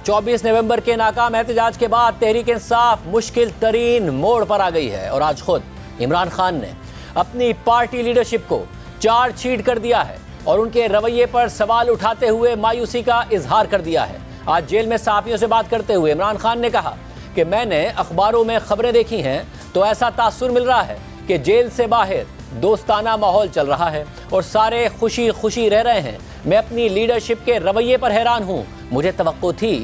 24 नवंबर के नाकाम एहतजाज के बाद तहरीक इंसाफ मुश्किल तरीन मोड़ पर आ गई है और आज खुद इमरान खान ने अपनी पार्टी लीडरशिप को चार्जशीट कर दिया है और उनके रवैये पर सवाल उठाते हुए मायूसी का इजहार कर दिया है। आज जेल में सहाफियों से बात करते हुए इमरान खान ने कहा कि मैंने अखबारों में खबरें देखी हैं तो ऐसा तासुर मिल रहा है कि जेल से बाहर दोस्ताना माहौल चल रहा है और सारे खुशी खुशी रह रहे हैं। मैं अपनी लीडरशिप के रवैये पर हैरान हूं। मुझे तवक्को थी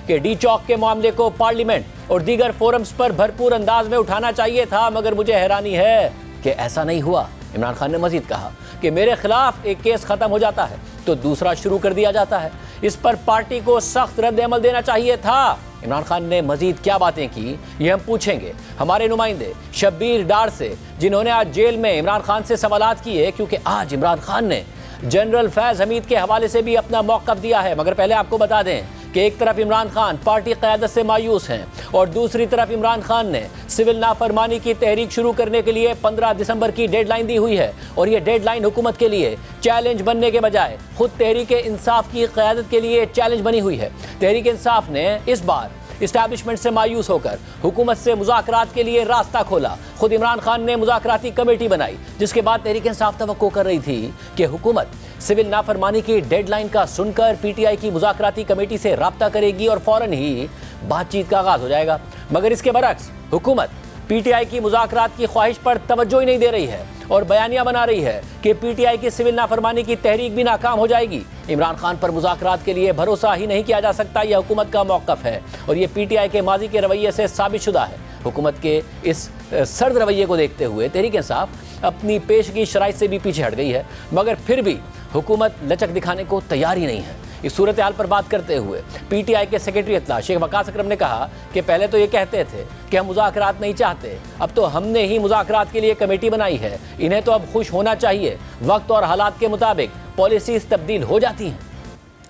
कि डी चौक के मामले को पार्लियामेंट और दीगर फोरम्स पर भरपूर अंदाज में उठाना चाहिए था, मगर मुझे हैरानी है कि ऐसा नहीं हुआ। इमरान खान ने मजीद कहा कि मेरे खिलाफ एक केस खत्म हो जाता है तो दूसरा शुरू कर दिया जाता है। इस पर पार्टी को सख्त रद्द अमल देना चाहिए था। इमरान खान ने मजीद क्या बातें की ये हम पूछेंगे हमारे नुमाइंदे शब्बीर डार से, जिन्होंने आज जेल में इमरान खान से सवालात किए, क्योंकि आज इमरान खान ने जनरल फैज हमीद के हवाले से भी अपना मौक़िफ़ दिया है। मगर पहले आपको बता दें कि एक तरफ इमरान खान पार्टी क़यादत से मायूस हैं और दूसरी तरफ इमरान खान ने सिविल नाफरमानी की तहरीक शुरू करने के लिए 15 दिसंबर की डेडलाइन दी हुई है और ये डेडलाइन हुकूमत के लिए चैलेंज बनने के बजाय खुद तहरीक इंसाफ की क़यादत के लिए चैलेंज बनी हुई है। तहरीक इंसाफ ने इस बार इस्टेब्लिशमेंट से मायूस होकर हुकूमत से मुज़ाकरात के लिए रास्ता खोला। खुद इमरान खान ने मुज़ाकराती कमेटी बनाई, जिसके बाद तहरीक इंसाफ तवक्को कर रही थी कि हुकूमत सिविल नाफरमानी की डेडलाइन का सुनकर पीटीआई की मुज़ाकराती कमेटी से राब्ता करेगी और फौरन ही बातचीत का आगाज हो जाएगा। मगर इसके बरक्स हुकूमत पीटीआई की मुज़ाकरात की ख्वाहिश पर तवज्जो ही नहीं दे रही है और बयानियां बना रही है कि पीटीआई की सिविल नाफरमानी की तहरीक भी नाकाम हो जाएगी। इमरान खान पर मुज़ाकरात के लिए भरोसा ही नहीं किया जा सकता, यह हुकूमत का मौक़िफ़ है और ये पीटीआई के माजी के रवैये से साबित शुदा है। हुकूमत के इस सर्द रवैये को देखते हुए तहरीक इंसाफ अपनी पेशगी शराइत से भी पीछे हट गई है, मगर फिर भी हुकूमत लचक दिखाने को तैयार ही नहीं है। इस सूरत हाल पर बात करते हुए पीटीआई के सेक्रेटरी इत्तला शेख वकास अकरम ने कहा कि पहले तो ये कहते थे कि हम मुज़ाकरात नहीं चाहते, अब तो हमने ही मुज़ाकरात के लिए कमेटी बनाई है। इन्हें तो अब खुश होना चाहिए, वक्त और हालात के मुताबिक पॉलिसीज तब्दील हो जाती हैं।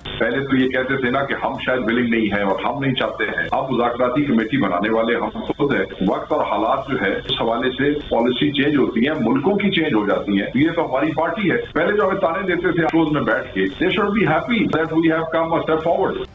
पहले तो ये कहते थे ना कि हम शायद विलिंग नहीं है और हम नहीं चाहते हैं। अब मुज़ाकराती कमेटी बनाने वाले हम खुद है। वक्त और हालात जो है उस हवाले से पॉलिसी चेंज होती है, मुल्कों की चेंज हो जाती है। ये तो हमारी पार्टी है। पहले जो हमें ताने देते थे रोज में बैठ के, they should be happy that we have come a step forward.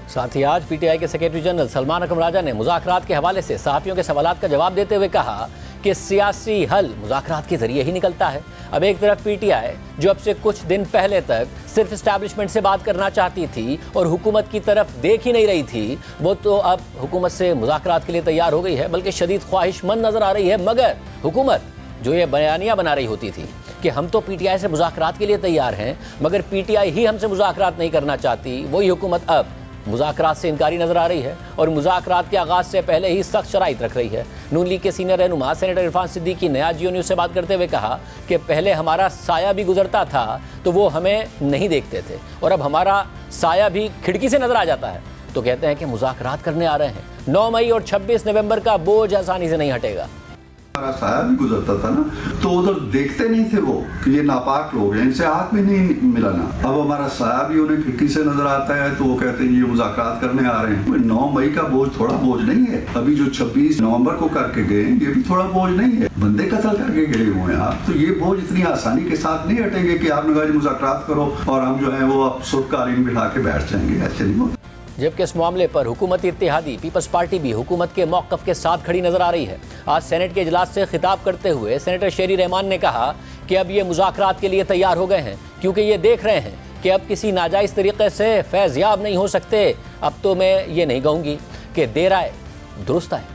साथ ही आज पीटीआई के सेक्रेटरी जनरल सलमान अकरम राजा ने मुज़ाकरात के हवाले से सहाफ़ियों के सवालात का जवाब देते हुए कहा कि सियासी हल मुज़ाकरात के जरिए ही निकलता है। अब एक तरफ पीटीआई जो अब से कुछ दिन पहले तक सिर्फ इस्टेब्लिशमेंट से बात करना चाहती थी और हुकूमत की तरफ देख ही नहीं रही थी, वो तो अब हुकूमत से मुज़ाकरात के लिए तैयार हो गई है, बल्कि शदीद ख्वाहिशमंद नज़र आ रही है। मगर हुकूमत जो ये बयानियाँ बना रही होती थी कि हम तो पीटीआई से मुज़ाकरात के लिए तैयार हैं, मगर पीटीआई ही हमसे मुज़ाकरात नहीं करना चाहती, वही हुकूमत अब मुज़ाकरात से इनकारी नजर आ रही है और मुज़ाकरात के आगाज़ से पहले ही सख्त शराइत रख रही है। नून लीग के सीनियर रहनुमा सेनेटर इरफान सिद्दीकी ने आज जियो न्यूज़ से बात करते हुए कहा कि पहले हमारा साया भी गुजरता था तो वो हमें नहीं देखते थे और अब हमारा साया भी खिड़की से नजर आ जाता है, तो कहते हैं कि मुज़ाकरात करने आ रहे हैं। 9 मई और 26 नवंबर का बोझ आसानी से नहीं हटेगा। हमारा साया भी गुजरता था ना, तो उधर देखते नहीं थे वो कि ये नापाक लोग हैं, इनसे हाथ में नहीं मिलाना। अब हमारा साया भी उन्हें खिड़की से नजर आता है तो वो कहते हैं ये मुज़ाकरात करने आ रहे हैं। 9 मई का बोझ थोड़ा बोझ नहीं है। अभी जो 26 नवंबर को करके गए ये भी थोड़ा बोझ नहीं है। बंदे कत्ल करके गए हुए हैं आप, तो ये बोझ इतनी आसानी के साथ नहीं हटेंगे कि आपने कहा मुज़ाकरात करो और हम जो है वो अब सुरकालीन बिठा के बैठ जाएंगे, ऐसे नहीं होता। जबकि इस मामले पर हुकूमती इत्तेहादी पीपल्स पार्टी भी हुकूमत के मौक़िफ़ के साथ खड़ी नजर आ रही है। आज सेनेट के इजलास से खिताब करते हुए सेनेटर शेरी रहमान ने कहा कि अब ये मुज़ाकरात के लिए तैयार हो गए हैं, क्योंकि ये देख रहे हैं कि अब किसी नाजायज़ तरीके से फैज़याब नहीं हो सकते। अब तो मैं ये नहीं कहूँगी कि देर आए दुरुस्त आए।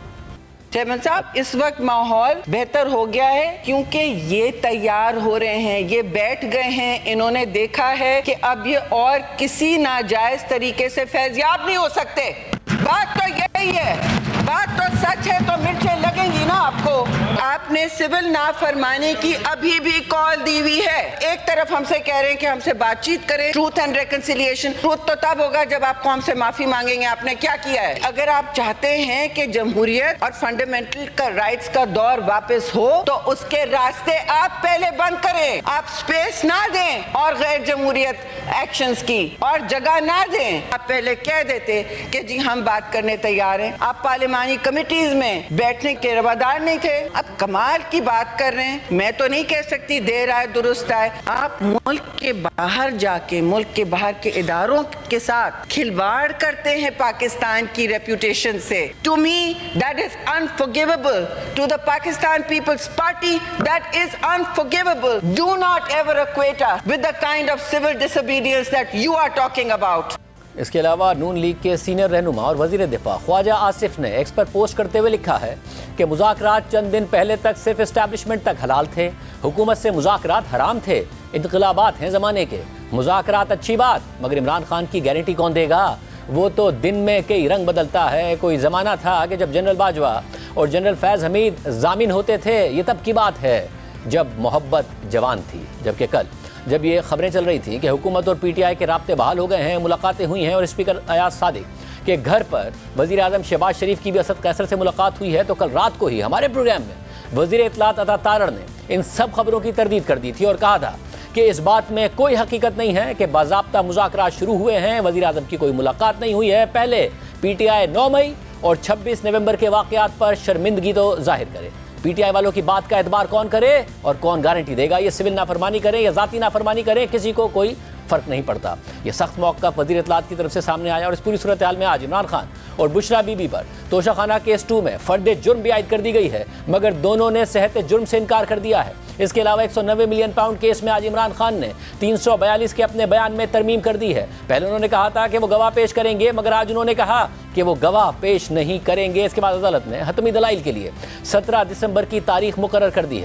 चेयरमैन साहब, इस वक्त माहौल बेहतर हो गया है क्योंकि ये तैयार हो रहे हैं, ये बैठ गए हैं, इन्होंने देखा है कि अब ये और किसी नाजायज तरीके से फैज़याब नहीं हो सकते। बात तो यही है, बात तो सच है, तो मिर्चें लगेंगी ना आपको। आपने सिविल नाफरमानी की अभी भी कॉल दी हुई है। एक तरफ हमसे कह रहे हैं कि हमसे बातचीत करें, ट्रूथ एंड रिकंसिलिएशन। ट्रूथ तो तब होगा जब आपको हमसे माफी मांगेंगे आपने क्या किया है। अगर आप चाहते हैं कि जमहूरियत और फंडामेंटल का राइट्स का दौर वापस हो तो उसके रास्ते आप पहले बंद करें। आप स्पेस ना दें और गैर जमहूरियत एक्शंस की और जगह ना दें। आप पहले कह देते कि जी हम बात करने तैयार रहे हैं। आप पार्लिमानी कमिटीज में बैठने के रवादार नहीं थे। अब कमाल की बात कर रहे हैं। मैं तो नहीं कह सकती देर आए दुरुस्त आए। आप मुल्क के बाहर जाके मुल्क के बाहर के इदारों के साथ खिलवाड़ करते हैं पाकिस्तान की रेपुटेशन से। To me that is unforgivable. To the Pakistan Peoples Party that is unforgivable. Do not ever equate us with the kind of civil disobedience that you are talking about. इसके अलावा नून लीग के सीनियर रहनुमा और वजीर दिफा ख्वाजा आसिफ ने एक्स पर पोस्ट करते हुए लिखा है कि मुज़ाकरात चंद दिन पहले तक सिर्फ एस्टैब्लिशमेंट तक हलाल थे, हुकूमत से मुज़ाकरात हराम थे, इनकलाबात हैं ज़माने के। मुज़ाकरात अच्छी बात, मगर इमरान खान की गारंटी कौन देगा? वो तो दिन में कई रंग बदलता है। कोई ज़माना था कि जब जनरल बाजवा और जनरल फैज़ हमीद जामिन होते थे, ये तब की बात है जब मोहब्बत जवान थी। जबकि कल जब ये खबरें चल रही थी कि हुकूमत और पीटीआई के राब्ते बहाल हो गए हैं, मुलाकातें हुई हैं और स्पीकर अयाज सादिक के घर पर वज़ीर आज़म शहबाज शरीफ की भी असद कैसर से मुलाकात हुई है, तो कल रात को ही हमारे प्रोग्राम में वज़ीर इत्तलात अता तारड़ ने इन सब खबरों की तरदीद कर दी थी और कहा था कि इस बात में कोई हकीकत नहीं है कि बाज़ाब्ता मुज़ाकरात शुरू हुए हैं, वज़ीर आज़म की कोई मुलाकात नहीं हुई है। पहले पीटीआई 9 मई और 26 नवंबर के वाक़यात पर शर्मिंदगी तो जाहिर करे। पीटीआई वालों की बात का एतबार कौन करे और कौन गारंटी देगा? ये सिविल नाफरमानी करें या ज़ाती नाफरमानी करें, किसी को कोई फ़र्क नहीं पड़ता। ये सख्त मौक़िफ़ वज़ीर इत्तलात की तरफ से सामने आया और इस पूरी सूरत हाल में आज इमरान खान और बुशरा बीबी पर तोशाखाना केस 2 में फ़र्द जुर्म भी आयद कर दी गई है, मगर दोनों ने सेहत जुर्म से इनकार कर दिया है। इसके अलावा 190 मिलियन पाउंड केस में आज इमरान खान ने 342 के अपने बयान में तरमीम कर दी है। पहले उन्होंने कहा था कि वो गवाह पेश करेंगे, मगर आज उन्होंने कहा कि वो गवाह पेश नहीं करेंगे। इसके बाद अदालत ने हतमी दलाइल के लिए 17 दिसंबर की तारीख मुकर्रर कर दी है।